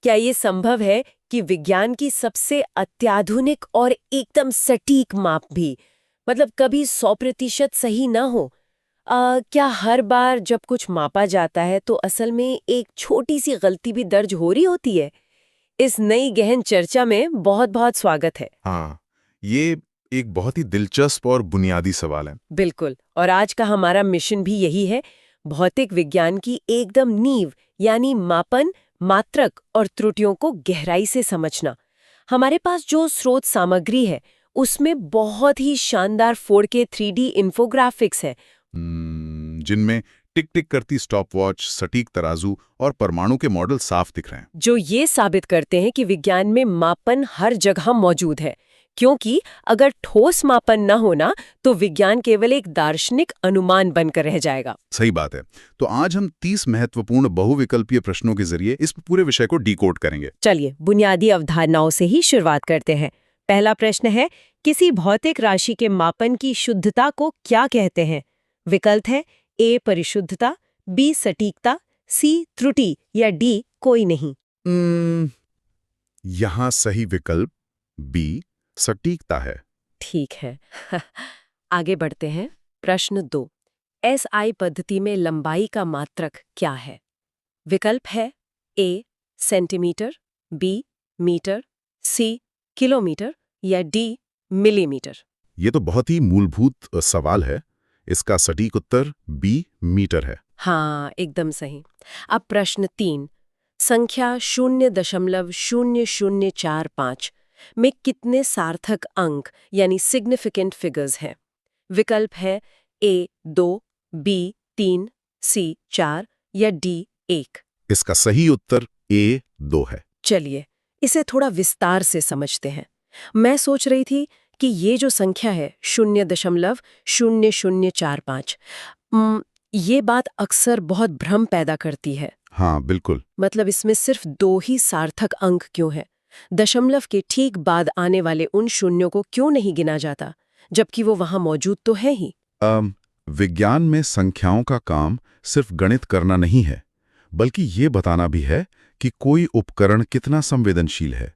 क्या ये संभव है कि विज्ञान की सबसे अत्याधुनिक और एकदम सटीक माप भी मतलब कभी 100% सही ना हो? क्या हर बार जब कुछ मापा जाता है तो असल में एक छोटी सी गलती भी दर्ज हो रही होती है? इस नई गहन चर्चा में बहुत बहुत स्वागत है। हाँ, ये एक बहुत ही दिलचस्प और बुनियादी सवाल है। बिल्कुल। और आज का हमारा मिशन भी यही है, भौतिक विज्ञान की एकदम नींव यानी मापन, मात्रक और त्रुटियों को गहराई से समझना। हमारे पास जो स्रोत सामग्री है उसमें बहुत ही शानदार 4K 3D इंफोग्राफिक्स है। जिनमें टिक टिक करती स्टॉपवॉच, सटीक तराजू और परमाणु के मॉडल साफ दिख रहे हैं। जो ये साबित करते हैं कि विज्ञान में मापन हर जगह मौजूद है, क्योंकि अगर ठोस मापन न होना तो विज्ञान केवल एक दार्शनिक अनुमान बनकर रह जाएगा। सही बात है। तो आज हम 30 महत्वपूर्ण बहुविकल्पीय प्रश्नों के जरिए इस पूरे विषय को डिकोड करेंगे। चलिए बुनियादी अवधारणाओं से ही शुरुआत करते हैं। पहला प्रश्न है, किसी भौतिक राशि के मापन की शुद्धता को क्या कहते हैं? विकल्प है ए परिशुद्धता, बी सटीकता, सी त्रुटि या डी कोई नहीं। यहाँ सही विकल्प बी सटीकता है। ठीक है। आगे बढ़ते हैं। प्रश्न 2, एसआई पद्धति में लंबाई का मात्रक क्या है? विकल्प है ए सेंटीमीटर, बी मीटर, सी किलोमीटर या डी मिलीमीटर। ये तो बहुत ही मूलभूत सवाल है। इसका सटीक उत्तर बी मीटर है। हाँ, एकदम सही। अब प्रश्न 3, संख्या 0.0045 में कितने सार्थक अंक यानी सिग्निफिकेंट फिगर्स हैं? विकल्प है ए 2, बी 3, सी 4 या डी 1। इसका सही उत्तर ए 2 है। चलिए इसे थोड़ा विस्तार से समझते हैं। मैं सोच रही थी कि ये जो संख्या है 0.0045, ये बात अक्सर बहुत भ्रम पैदा करती है। हाँ, बिल्कुल। मतलब इसमें सिर्फ 2 ही सार्थक अंक क्यों है? दशमलव के ठीक बाद आने वाले उन शून्यों को क्यों नहीं गिना जाता, जबकि वो वहां मौजूद तो है ही? विज्ञान में संख्याओं का काम सिर्फ गणित करना नहीं है, बल्कि ये बताना भी है कि कोई उपकरण कितना संवेदनशील है।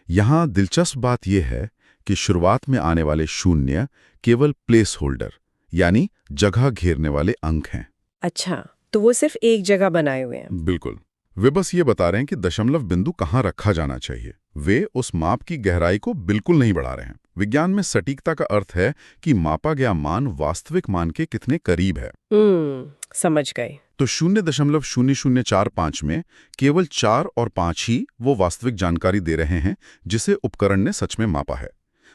यहाँ दिलचस्प बात यह है कि शुरुआत में आने वाले शून्य केवल प्लेस होल्डर यानी जगह घेरने वाले अंक हैं। अच्छा, तो वो सिर्फ एक जगह बनाए हुए हैं। बिल्कुल। वे बस ये बता रहे हैं कि दशमलव बिंदु कहाँ रखा जाना चाहिए। वे उस माप की गहराई को बिल्कुल नहीं बढ़ा रहे हैं। विज्ञान में सटीकता का अर्थ है कि मापा गया मान वास्तविक मान के कितने करीब है। समझ गए। तो 0.0045 में केवल 4 और 5 ही वो वास्तविक जानकारी दे रहे हैं जिसे उपकरण ने सच में मापा है।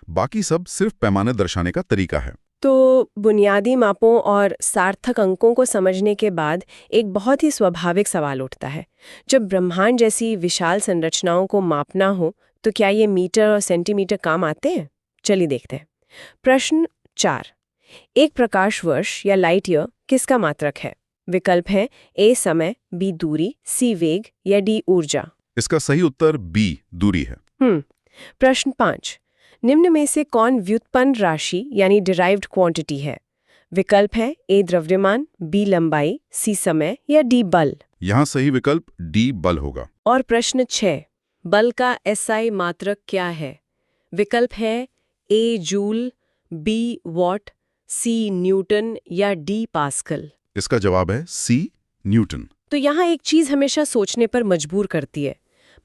बाकी सब सिर्फ पैमाने दर्शाने का तरीका है। तो बुनियादी मापों और सार्थक अंकों को समझने के बाद एक बहुत ही स्वाभाविक सवाल उठता है, जब ब्रह्मांड जैसी विशाल संरचनाओं को मापना हो तो क्या ये मीटर और सेंटीमीटर काम आते हैं? चलिए देखते हैं। प्रश्न 4, एक प्रकाश वर्ष या लाइट ईयर किसका मात्रक है? विकल्प है ए समय, बी दूरी, सी वेग या डी ऊर्जा। इसका सही उत्तर बी दूरी है। प्रश्न 5, निम्न में से कौन व्युत्पन्न राशि यानी डिराइव्ड क्वांटिटी है? विकल्प है ए द्रव्यमान, बी लंबाई, सी समय या डी बल। यहाँ सही विकल्प डी बल होगा। और प्रश्न 6, बल का एसआई मात्रक क्या है? विकल्प है A joule, B watt, C newton या डी पास्कल। इसका जवाब है सी न्यूटन। तो यहाँ एक चीज हमेशा सोचने पर मजबूर करती है।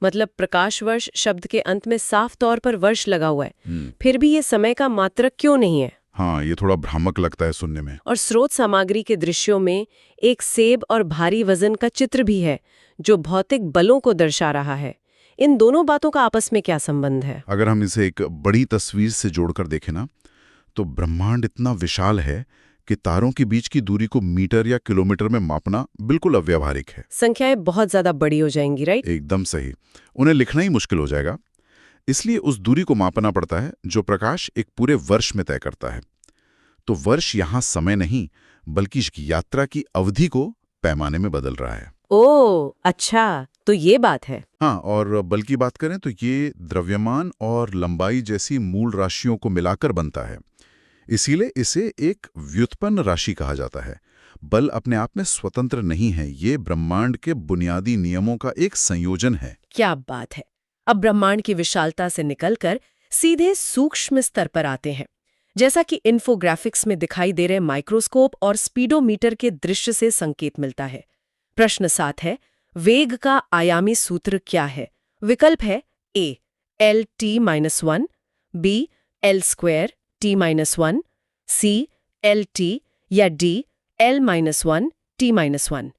मतलब प्रकाश वर्ष शब्द के अंत में साफ तौर पर वर्ष लगा हुआ है, फिर भी ये समय का मात्रक क्यों नहीं है? हाँ, ये थोड़ा भ्रामक लगता है सुनने में। और स्रोत सामग्री के दृश्यों में एक सेब और भारी वजन का चित्र भी है जो भौतिक बलों को दर्शा रहा है। इन दोनों बातों का आपस में क्या संबंध है? अगर हम इसे एक बड़ी तस्वीर से जोड़कर देखें ना, तो ब्रह्मांड इतना विशाल है कि तारों के बीच की दूरी को मीटर या किलोमीटर में मापना बिल्कुल अव्यावहारिक है। संख्याएं बहुत ज्यादा बड़ी हो जाएंगी, राइट? एकदम सही। उन्हें लिखना ही मुश्किल हो जाएगा। इसलिए उस दूरी को मापना पड़ता है जो प्रकाश एक पूरे वर्ष में तय करता है। तो वर्ष यहाँ समय नहीं, बल्कि इसकी यात्रा की अवधि को पैमाने में बदल रहा है। ओह अच्छा, तो ये बात है। हाँ, और बल की बात करें तो ये द्रव्यमान और लंबाई जैसी मूल राशियों को मिलाकर बनता है। इसीलिए इसे एक व्युत्पन्न राशि कहा जाता है। बल अपने आप में स्वतंत्र नहीं है, ये ब्रह्मांड के बुनियादी नियमों का एक संयोजन है। क्या बात है। अब ब्रह्मांड की विशालता से निकलकर सीधे सूक्ष्म स्तर पर आते हैं। जैसा कि इन्फोग्राफिक्स में दिखाई दे रहे माइक्रोस्कोप और स्पीडोमीटर के दृश्य से संकेत मिलता है। प्रश्न 7 है, वेग का आयामी सूत्र क्या है? विकल्प है ए L(t-1), बी L²(t-1), सी Lt या डी L-1(t-1).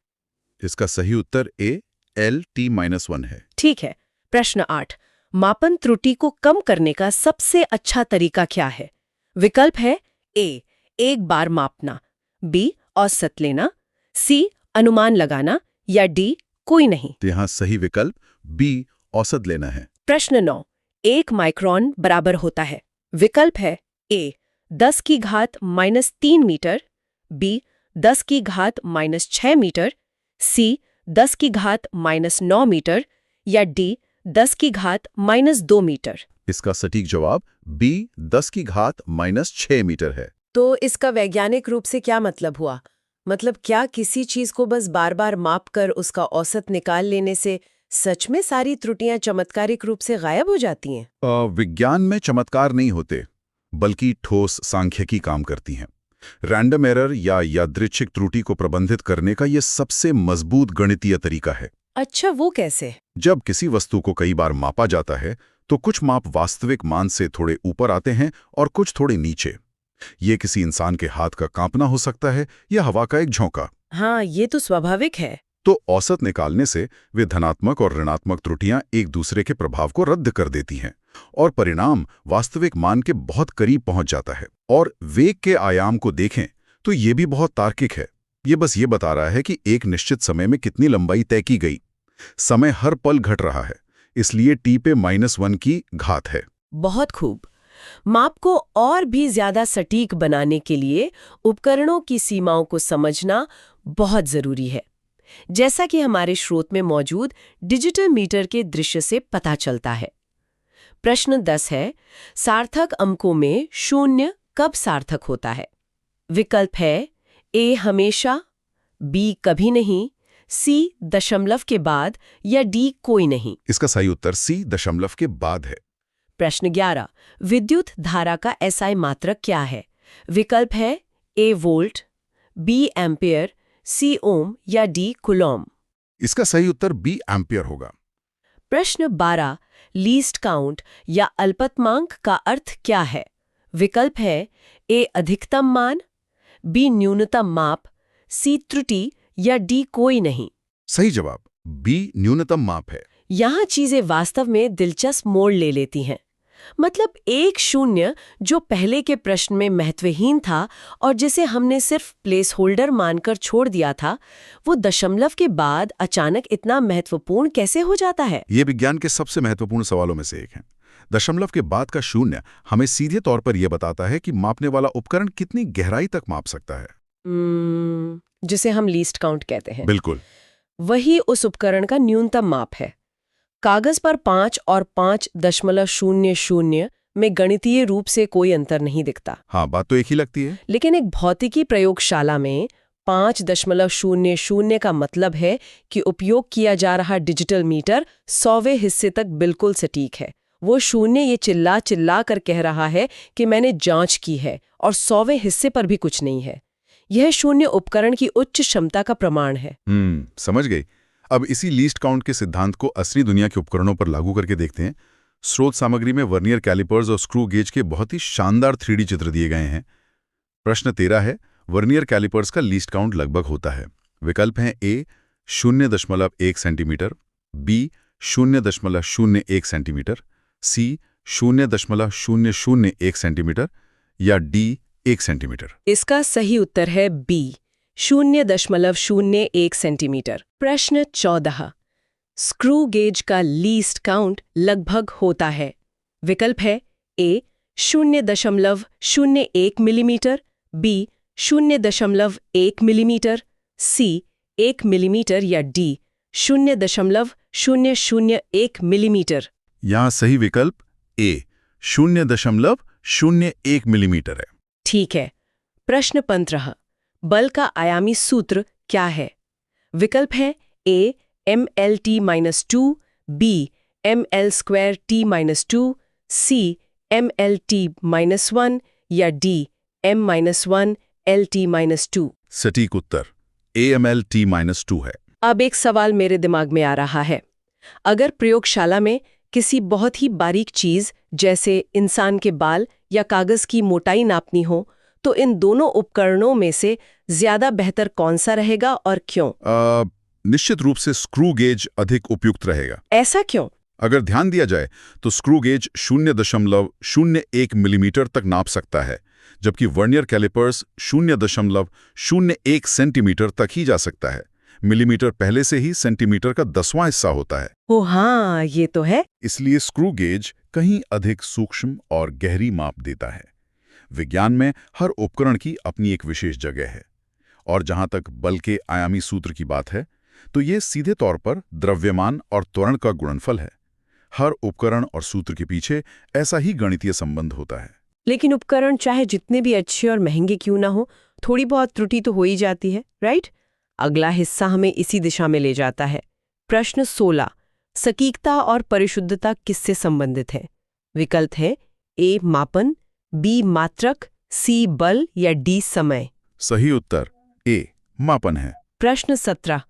इसका सही उत्तर ए Lt-1 है। ठीक है। प्रश्न 8, मापन त्रुटि को कम करने का सबसे अच्छा तरीका क्या है? विकल्प है ए एक बार मापना, बी औसत लेना, सी अनुमान लगाना या डी कोई नहीं। तो यहाँ सही विकल्प बी औसत लेना है। प्रश्न 9, 1 माइक्रोन बराबर होता है? विकल्प है ए 10⁻³ मीटर, बी 10⁻⁻6 मीटर, सी 10⁻⁻9 मीटर या डी 10⁻⁻2 मीटर। इसका सटीक जवाब बी 10⁻⁻6 मीटर है। तो इसका वैज्ञानिक रूप से क्या मतलब हुआ? मतलब क्या किसी चीज को बस बार बार माप कर उसका औसत निकाल लेने से सच में सारी त्रुटियां चमत्कारिक रूप से गायब हो जाती हैं? विज्ञान में चमत्कार नहीं होते, बल्कि ठोस सांख्यिकी काम करती हैं। रैंडम एरर या यादृच्छिक त्रुटि को प्रबंधित करने का ये सबसे मजबूत गणितीय तरीका है। अच्छा, वो कैसे? जब किसी वस्तु को कई बार मापा जाता है तो कुछ माप वास्तविक मान से थोड़े ऊपर आते हैं और कुछ थोड़े नीचे। ये किसी इंसान के हाथ का कांपना हो सकता है या हवा का एक झोंका। हाँ, ये तो स्वाभाविक है। तो औसत निकालने से वे धनात्मक और ऋणात्मक त्रुटियां एक दूसरे के प्रभाव को रद्द कर देती हैं और परिणाम वास्तविक मान के बहुत करीब पहुंच जाता है। और वेग के आयाम को देखें तो ये भी बहुत तार्किक है। ये बस ये बता रहा है कि एक निश्चित समय में कितनी लंबाई तय की गई। समय हर पल घट रहा है, इसलिए t पे -1 की घात है। बहुत खूब। माप को और भी ज्यादा सटीक बनाने के लिए उपकरणों की सीमाओं को समझना बहुत जरूरी है, जैसा कि हमारे स्रोत में मौजूद डिजिटल मीटर के दृश्य से पता चलता है। प्रश्न 10 है, सार्थक अंकों में 0 कब सार्थक होता है? विकल्प है ए हमेशा, बी कभी नहीं, सी दशमलव के बाद या डी कोई नहीं। इसका सही उत्तर सी दशमलव के बाद है। प्रश्न 11, विद्युत धारा का एसआई मात्रक क्या है? विकल्प है ए वोल्ट, बी एम्पियर, सी ओम या डी कूलॉम। इसका सही उत्तर बी एम्पियर होगा। प्रश्न 12, लीस्ट काउंट या अल्पतमांक का अर्थ क्या है? विकल्प है ए अधिकतम मान, बी न्यूनतम माप, सी त्रुटि या डी कोई नहीं। सही जवाब बी न्यूनतम माप है। यहाँ चीजें वास्तव में दिलचस्प मोड़ ले लेती हैं। मतलब एक 0 जो पहले के प्रश्न में महत्वहीन था और जिसे हमने सिर्फ प्लेस होल्डर मानकर छोड़ दिया था, वो दशमलव के बाद अचानक इतना महत्वपूर्ण कैसे हो जाता है? ये विज्ञान के सबसे महत्वपूर्ण सवालों में से एक है। दशमलव के बाद का 0 हमें सीधे तौर पर यह बताता है कि मापने वाला उपकरण कितनी गहराई तक माप सकता है। जिसे हम लीस्ट काउंट कहते हैं। बिल्कुल। वही उस उपकरण का न्यूनतम माप है। कागज पर 5 और 5.00 में गणितीय रूप से कोई अंतर नहीं दिखता। हाँ, बात तो एक ही लगती है। लेकिन एक भौतिकी प्रयोगशाला में 5.00 का मतलब है कि उपयोग किया जा रहा डिजिटल मीटर 100वें हिस्से तक बिल्कुल सटीक है। वो 0 ये चिल्ला चिल्ला कर कह रहा है कि मैंने जांच की है और 100वें हिस्से पर भी कुछ नहीं है। यह 0 उपकरण की उच्च क्षमता का प्रमाण है। समझ गई। अब इसी लीस्ट काउंट के सिद्धांत को असली दुनिया के उपकरणों पर लागू करके देखते हैं। स्रोत सामग्री में वर्नियर कैलिपर्स और स्क्रू गेज के बहुत ही शानदार 3D चित्र दिए गए हैं। प्रश्न 13 है, वर्नियर कैलिपर्स का लीस्ट काउंट लगभग होता है। विकल्प हैं ए 0.1 सेंटीमीटर, बी 0.01 सेंटीमीटर, सी 0.001 सेंटीमीटर या डी 1 सेंटीमीटर। इसका सही उत्तर है बी 0.01 सेंटीमीटर। प्रश्न 14, स्क्रू गेज का लीस्ट काउंट लगभग होता है। विकल्प है ए 0.01 मिलीमीटर, बी 0.1 मिलीमीटर, सी 1 मिलीमीटर या डी 0.001 मिलीमीटर। यहाँ सही विकल्प ए 0.01 मिलीमीटर है। ठीक है। प्रश्न 15, बल का आयामी सूत्र क्या है? विकल्प है ए mlt-2, बी ml²t-2, सी mlt-1 या डी m-1lt-2। सटीक उत्तर AML-T-2 है। अब एक सवाल मेरे दिमाग में आ रहा है। अगर प्रयोगशाला में किसी बहुत ही बारीक चीज जैसे इंसान के बाल या कागज की मोटाई नापनी हो, तो इन दोनों उपकरणों में से ज्यादा बेहतर कौन सा रहेगा और क्यों? निश्चित रूप से स्क्रू गेज अधिक उपयुक्त रहेगा। ऐसा क्यों? अगर ध्यान दिया जाए तो स्क्रू गेज 0.01 मिलीमीटर तक नाप सकता है, जबकि वर्नियर कैलिपर्स 0.01 सेंटीमीटर तक ही जा सकता है। मिलीमीटर पहले से ही सेंटीमीटर का 10वां हिस्सा होता है। ओ हाँ, ये तो है। इसलिए स्क्रू गेज कहीं अधिक सूक्ष्म और गहरी माप देता है। विज्ञान में हर उपकरण की अपनी एक विशेष जगह है। और जहां तक बल के आयामी सूत्र की बात है, तो ये सीधे तौर पर द्रव्यमान और त्वरण का गुणनफल है। हर उपकरण और सूत्र के पीछे ऐसा ही गणितीय संबंध होता है। लेकिन उपकरण चाहे जितने भी अच्छे और महंगे क्यों ना हो, थोड़ी बहुत त्रुटि तो हो ही जाती है, राइट? अगला हिस्सा हमें इसी दिशा में ले जाता है। प्रश्न 16, सटीकता और परिशुद्धता किससे संबंधित है? विकल्प है ए मापन, बी मात्रक, सी बल या डी समय। सही उत्तर ए मापन है। प्रश्न 17,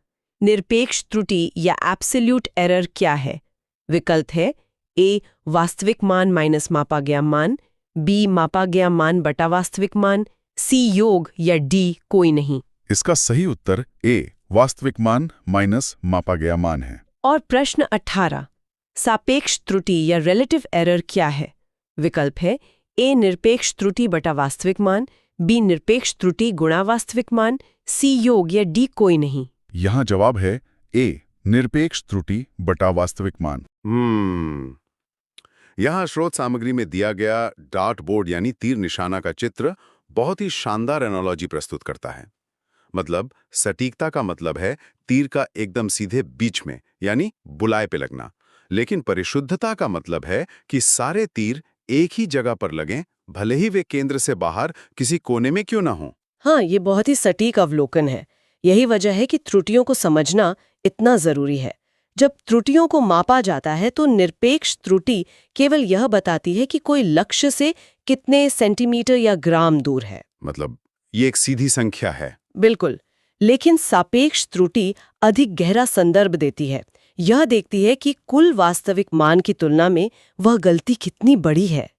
निरपेक्ष त्रुटि या एब्सोल्यूट एरर क्या है? विकल्प है ए वास्तविक मान माइनस मापा गया मान, बी मापा गया मान बटा वास्तविक मान, सी योग या डी कोई नहीं। इसका सही उत्तर ए वास्तविक मान माइनस मापा गया मान है। और प्रश्न 18, सापेक्ष त्रुटि या रिलेटिव एरर क्या है? विकल्प है ए निरपेक्ष त्रुटि बटा वास्तविक मान, बी निरपेक्ष त्रुटि गुणा वास्तविक मान, सी योग या डी कोई नहीं। यहाँ जवाब है ए निरपेक्ष त्रुटि बटा वास्तविक मान। यहाँ स्रोत सामग्री में दिया गया डार्ट बोर्ड यानी तीर निशाना का चित्र बहुत ही शानदार एनालॉजी प्रस्तुत करता है। मतलब सटीकता का मतलब है तीर का एकदम सीधे बीच में यानी बुलाए पे लगना, लेकिन परिशुद्धता का मतलब है कि सारे तीर एक ही जगह पर लगें, भले ही वे केंद्र से बाहर किसी कोने में क्यों ना हो। हाँ, ये बहुत ही सटीक अवलोकन है। यही वजह है कि त्रुटियों को समझना इतना जरूरी है। जब त्रुटियों को मापा जाता है तो निरपेक्ष त्रुटि केवल यह बताती है कि कोई लक्ष्य से कितने सेंटीमीटर या ग्राम दूर है। मतलब ये एक सीधी संख्या है। बिल्कुल, लेकिन सापेक्ष त्रुटि अधिक गहरा संदर्भ देती है। यह देखती है कि कुल वास्तविक मान की तुलना में वह गलती कितनी बड़ी है।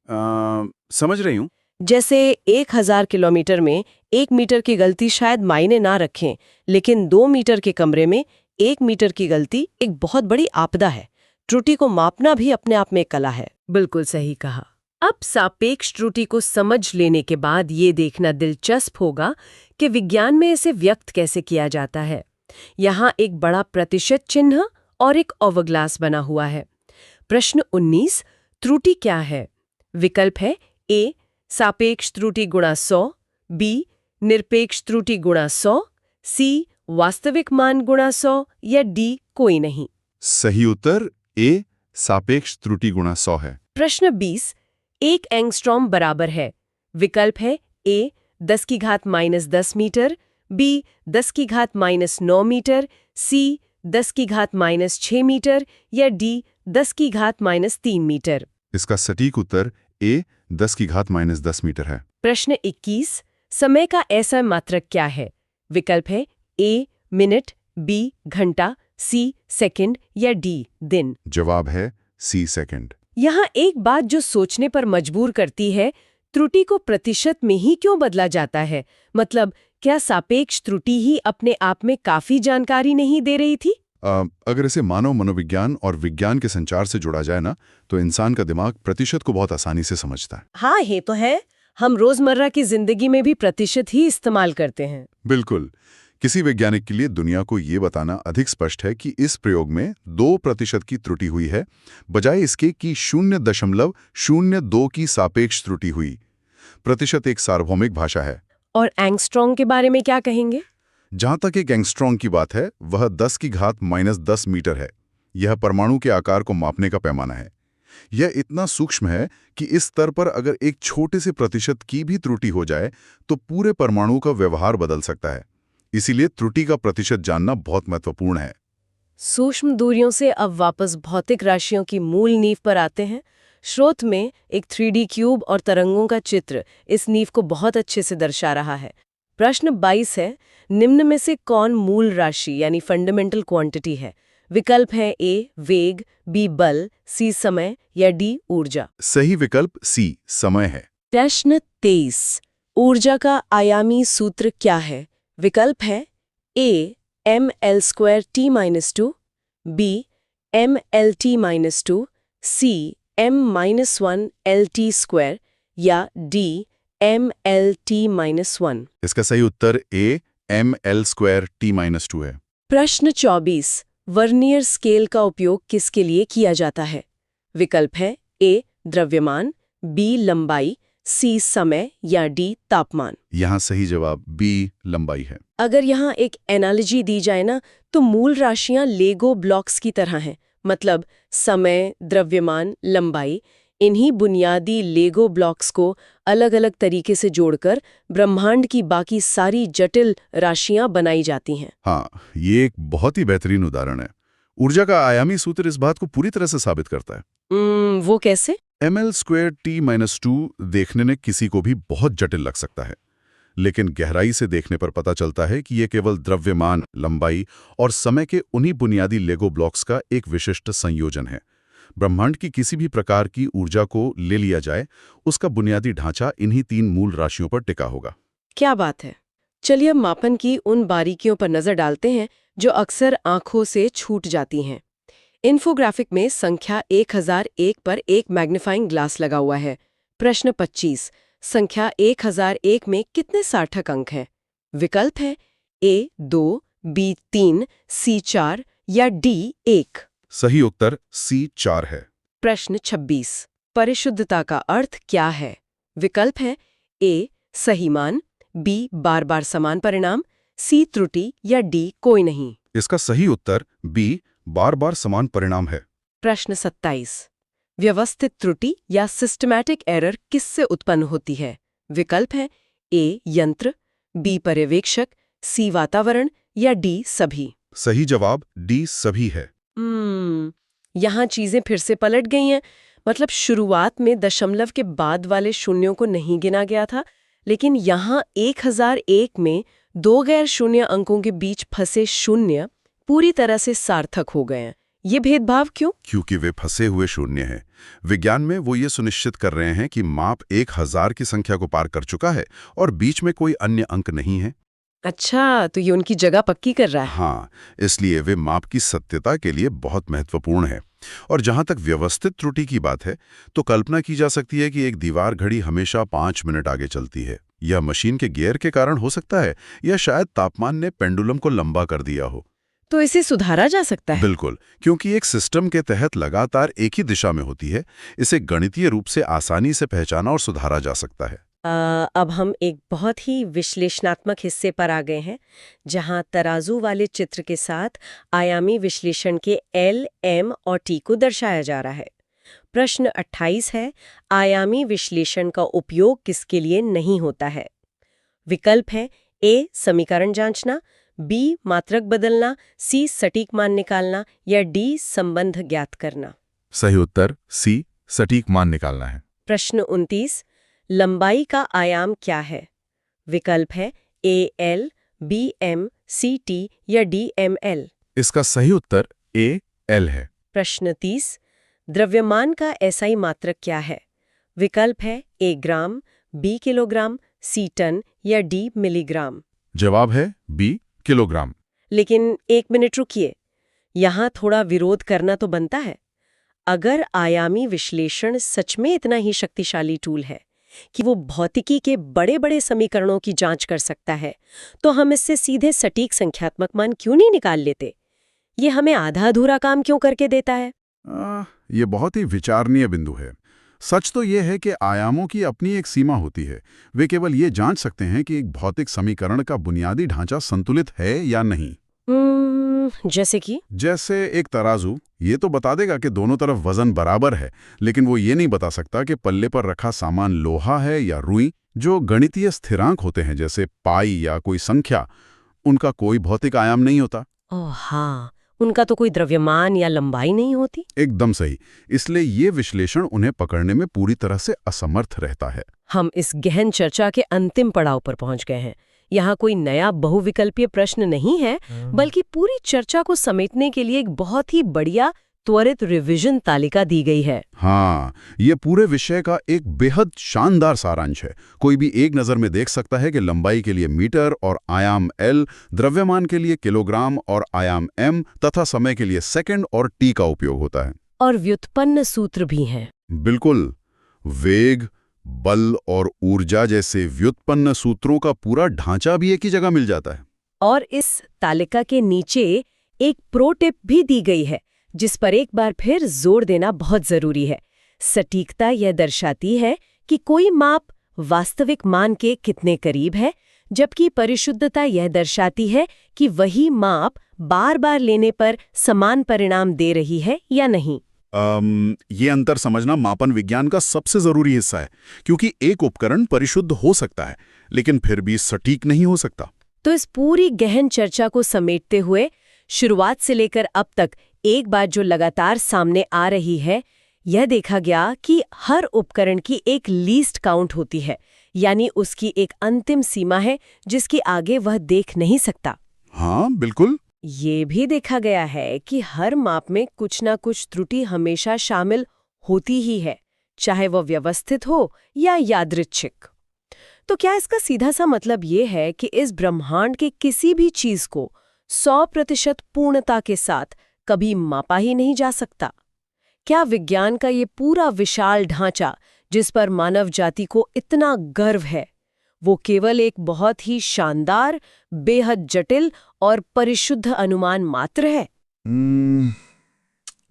समझ रही हूँ। जैसे 1000 किलोमीटर में 1 मीटर की गलती शायद मायने ना रखें, लेकिन 2 मीटर के कमरे में 1 मीटर की गलती एक बहुत बड़ी आपदा है। त्रुटि को मापना भी अपने आप में कला है। बिल्कुल सही कहा। अब सापेक्ष त्रुटि को समझ लेने के बाद ये देखना दिलचस्प होगा कि विज्ञान में इसे व्यक्त कैसे किया जाता है। यहाँ एक बड़ा प्रतिशत चिन्ह और एक अवग्लास बना हुआ है। प्रश्न 19, त्रुटि क्या है? विकल्प है ए सापेक्ष त्रुटि गुणा 100, बी निरपेक्ष त्रुटि गुणा 100, सी वास्तविक मान गुणा 100 या डी कोई नहीं। सही उत्तर ए सापेक्ष त्रुटि गुणा 100 है। प्रश्न 20, 1 एंगस्ट्रॉम बराबर है? विकल्प है ए 10⁻⁻10 मीटर, बी 10⁻⁻9 मीटर, सी 10⁻⁻6 मीटर या डी 10⁻⁻3 मीटर। इसका सटीक उत्तर ए 10⁻⁻10 मीटर है। प्रश्न 21, समय का ऐसा मात्रक क्या है? विकल्प है ए मिनट, बी घंटा, सी सेकंड या डी दिन। जवाब है सी सेकंड। यहाँ एक बात जो सोचने पर मजबूर करती है, त्रुटि को प्रतिशत में ही क्यों बदला जाता है? मतलब क्या सापेक्ष त्रुटि ही अपने आप में काफी जानकारी नहीं दे रही थी? अगर इसे मानव मनोविज्ञान और विज्ञान के संचार से जोड़ा जाए ना, तो इंसान का दिमाग प्रतिशत को बहुत आसानी से समझता है। हाँ, ये तो है। हम रोजमर्रा की जिंदगी में भी प्रतिशत ही इस्तेमाल करते हैं। बिल्कुल। किसी वैज्ञानिक के लिए दुनिया को ये बताना अधिक स्पष्ट है कि इस प्रयोग में 2% की त्रुटि हुई है, बजाय इसके कि 0.02 की सापेक्ष त्रुटि हुई। प्रतिशत एक सार्वभौमिक भाषा है। और एंगस्ट्रॉम के बारे में क्या कहेंगे? जहां तक एक एंगस्ट्रॉम की बात है, वह 10⁻⁻10 मीटर है। यह परमाणु के आकार को मापने का पैमाना है। यह इतना सूक्ष्म है कि इस स्तर पर अगर एक छोटे से प्रतिशत की भी त्रुटि हो जाए तो पूरे परमाणु का व्यवहार बदल सकता है। इसीलिए त्रुटि का प्रतिशत जानना बहुत महत्वपूर्ण है। सूक्ष्म दूरियों से अब वापस भौतिक राशियों की मूल नींव पर आते हैं। स्रोत में एक 3D क्यूब और तरंगों का चित्र इस नींव को बहुत अच्छे से दर्शा रहा है। प्रश्न 22 है, निम्न में से कौन मूल राशि यानी फंडामेंटल क्वांटिटी है? विकल्प है ए वेग, बी बल, सी समय या डी ऊर्जा। सही विकल्प सी समय है। प्रश्न 23, ऊर्जा का आयामी सूत्र क्या है? विकल्प है ए ml²t-2, b mlt-2, c m-1lt² या d mlt-1। इसका सही उत्तर ए ml²t-2 है। प्रश्न 24, वर्नियर स्केल का उपयोग किसके लिए किया जाता है? विकल्प है ए द्रव्यमान, बी लंबाई, सी समय या डी तापमान। यहाँ सही जवाब बी लंबाई है। अगर यहाँ एक एनालॉजी दी जाए ना, तो मूल राशियां लेगो ब्लॉक्स की तरह हैं। मतलब समय, द्रव्यमान, लंबाई, इन्हीं बुनियादी लेगो ब्लॉक्स को अलग-अलग तरीके से जोड़कर ब्रह्मांड की बाकी सारी जटिल राशियां बनाई जाती हैं। हाँ, ये एक बहुत ही बेहतरीन उदाहरण है। ऊर्जा का आयामी सूत्र इस बात को पूरी तरह से साबित करता है। वो कैसे? ml²t-2 देखने में किसी को भी बहुत जटिल लग सकता है, लेकिन गहराई से देखने पर पता चलता है कि यह केवल द्रव्यमान, लंबाई और समय के उन्हीं बुनियादी लेगो ब्लॉक्स का एक विशिष्ट संयोजन है। ब्रह्मांड की किसी भी प्रकार की ऊर्जा को ले लिया जाए, उसका बुनियादी ढांचा इन्हीं 3 मूल राशियों पर टिका होगा। क्या बात है। चलिए अब मापन की उन बारीकियों पर नजर डालते हैं जो अक्सर आंखों से छूट जाती हैं। इन्फोग्राफिक में संख्या 1001 पर एक मैग्नीफाइंग ग्लास लगा हुआ है। प्रश्न 25, संख्या 1001 में कितने सार्थक अंक हैं? विकल्प है ए 2, बी 3, सी 4 या डी 1। सही उत्तर सी 4 है। प्रश्न 26, परिशुद्धता का अर्थ क्या है? विकल्प है ए सही मान, बी बार बार समान परिणाम, सी त्रुटि या डी कोई नहीं। इसका सही उत्तर बी बार बार समान परिणाम है। प्रश्न 27, व्यवस्थित त्रुटि या सिस्टमैटिक एरर किससे उत्पन्न होती है? विकल्प है ए यंत्र, बी पर्यवेक्षक, सी वातावरण या डी सभी। सही जवाब डी सभी है। यहाँ चीजें फिर से पलट गई हैं। मतलब शुरुआत में दशमलव के बाद वाले शून्यों को नहीं गिना गया था, लेकिन यहाँ 1001 में 2 गैर शून्य अंकों के बीच फंसे शून्य पूरी तरह से सार्थक हो गए हैं। ये भेदभाव क्यों? क्योंकि वे फंसे हुए शून्य हैं। विज्ञान में वो ये सुनिश्चित कर रहे हैं कि माप 1000 की संख्या को पार कर चुका है और बीच में कोई अन्य अंक नहीं है। अच्छा, तो ये उनकी जगह पक्की कर रहा है। हाँ, इसलिए वे माप की सत्यता के लिए बहुत महत्वपूर्ण है। और जहां तक व्यवस्थित त्रुटि की बात है, तो कल्पना की जा सकती है कि एक दीवार घड़ी हमेशा 5 मिनट आगे चलती है। यह मशीन के गियर के कारण हो सकता है, या शायद तापमान ने पेंडुलम को लंबा कर दिया हो। तो इसे सुधारा जा सकता है? बिल्कुल, क्योंकि एक सिस्टम के तहत लगातार एक ही दिशा में होती है, इसे गणितीय रूप से आसानी से पहचाना और सुधारा जा सकता है। अब हम एक बहुत ही विश्लेषणात्मक हिस्से पर आ गए हैं, जहां तराजू वाले चित्र के साथ आयामी विश्लेषण के L, M और T को दर्शाया जा रहा है। प्रश्न 28 है, आयामी विश्लेषण का उपयोग किसके लिए नहीं होता है? विकल्प है ए समीकरण जांचना, बी मात्रक बदलना, सी सटीक मान निकालना या डी संबंध ज्ञात करना। सही उत्तर सी सटीक मान निकालना है। प्रश्न 29, लंबाई का आयाम क्या है? विकल्प है A L, B M, C T या डी एम एल। इसका सही उत्तर ए एल है। प्रश्न 30, द्रव्यमान का एसआई मात्रक क्या है? विकल्प है ए ग्राम, बी किलोग्राम, सी टन या डी मिलीग्राम। जवाब है बी किलोग्राम। लेकिन 1 मिनट रुकिए, यहाँ थोड़ा विरोध करना तो बनता है। अगर आयामी विश्लेषण सच में इतना ही शक्तिशाली टूल है कि वो भौतिकी के बड़े-बड़े समीकरणों की जांच कर सकता है, तो हम इससे सीधे सटीक संख्यात्मक मान क्यों नहीं निकाल लेते? ये हमें आधा अधूरा काम क्यों करके देता है? ये बहुत ही विचारणीय बिंदु है। सच तो ये है कि आयामों की अपनी एक सीमा होती है। वे केवल ये जांच सकते हैं कि एक भौतिक समीकरण का बुनियादी ढांचा संतुलित है या नहीं। जैसे कि? जैसे एक तराजू ये तो बता देगा कि दोनों तरफ वजन बराबर है, लेकिन वो ये नहीं बता सकता कि पल्ले पर रखा सामान लोहा है या रुई। जो गणितीय स्थिरांक होते हैं जैसे पाई या कोई संख्या, उनका कोई भौतिक आयाम नहीं होता। ओह हाँ, उनका तो कोई द्रव्यमान या लंबाई नहीं होती। एकदम सही। इसलिए ये विश्लेषण उन्हें पकड़ने में पूरी तरह से असमर्थ रहता है। हम इस गहन चर्चा के अंतिम पड़ाव पर पहुंच गए हैं। यहाँ कोई नया बहुविकल्पीय प्रश्न नहीं है, बल्कि पूरी चर्चा को समेटने के लिए एक बहुत ही बढ़िया त्वरित रिवीजन तालिका दी गई है। हाँ, ये पूरे विषय का एक बेहद शानदार सारांश है। कोई भी एक नज़र में देख सकता है कि लंबाई के लिए मीटर और आयाम L, द्रव्यमान के लिए किलोग्राम और आयाम M तथा समय के लिए सेकंड और T का उपयोग होता है। और व्युत्पन्न सूत्र भी हैं। बिल्कुल। वेग, बल और ऊर्जा जैसे व्युत्पन्न सूत्रों का पूरा ढांचा भी एक ही जगह मिल जाता है। और इस तालिका के नीचे एक प्रो टिप भी दी गई है, जिस पर एक बार फिर जोर देना बहुत जरूरी है। सटीकता यह दर्शाती है कि कोई माप वास्तविक मान के कितने करीब है, जबकि परिशुद्धता यह दर्शाती है कि वही माप बार बार लेने पर समान परिणाम दे रही है या नहीं। ये अंतर समझना मापन विज्ञान का सबसे जरूरी हिस्सा है, क्योंकि एक उपकरण परिशुद्ध हो सकता है लेकिन फिर भी सटीक नहीं हो सकता। तो इस पूरी गहन चर्चा को समेटते हुए शुरुआत से लेकर अब तक एक बात जो लगातार सामने आ रही है, यह देखा गया कि हर उपकरण की एक लीस्ट काउंट होती है, यानी उसकी एक अंतिम सीमा है जिसके आगे वह देख नहीं सकता। हाँ बिल्कुल। ये भी देखा गया है कि हर माप में कुछ ना कुछ त्रुटि हमेशा शामिल होती ही है, चाहे वह व्यवस्थित हो या यादृच्छिक। तो क्या इसका सीधा सा मतलब ये है कि इस ब्रह्मांड के किसी भी चीज को 100% पूर्णता के साथ कभी मापा ही नहीं जा सकता? क्या विज्ञान का ये पूरा विशाल ढांचा, जिस पर मानव जाति को इतना गर्व है, वो केवल एक बहुत ही शानदार, बेहद जटिल और परिशुद्ध अनुमान मात्र है?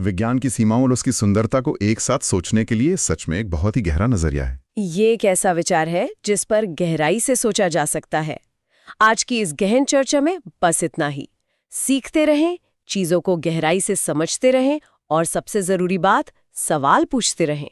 विज्ञान की सीमाओं और उसकी सुंदरता को एक साथ सोचने के लिए सच में एक बहुत ही गहरा नजरिया है। ये एक ऐसा विचार है जिस पर गहराई से सोचा जा सकता है। आज की इस गहन चर्चा में बस इतना ही। सीखते रहें, चीजों को गहराई से समझते रहें और सबसे जरूरी बात, सवाल पूछते रहें।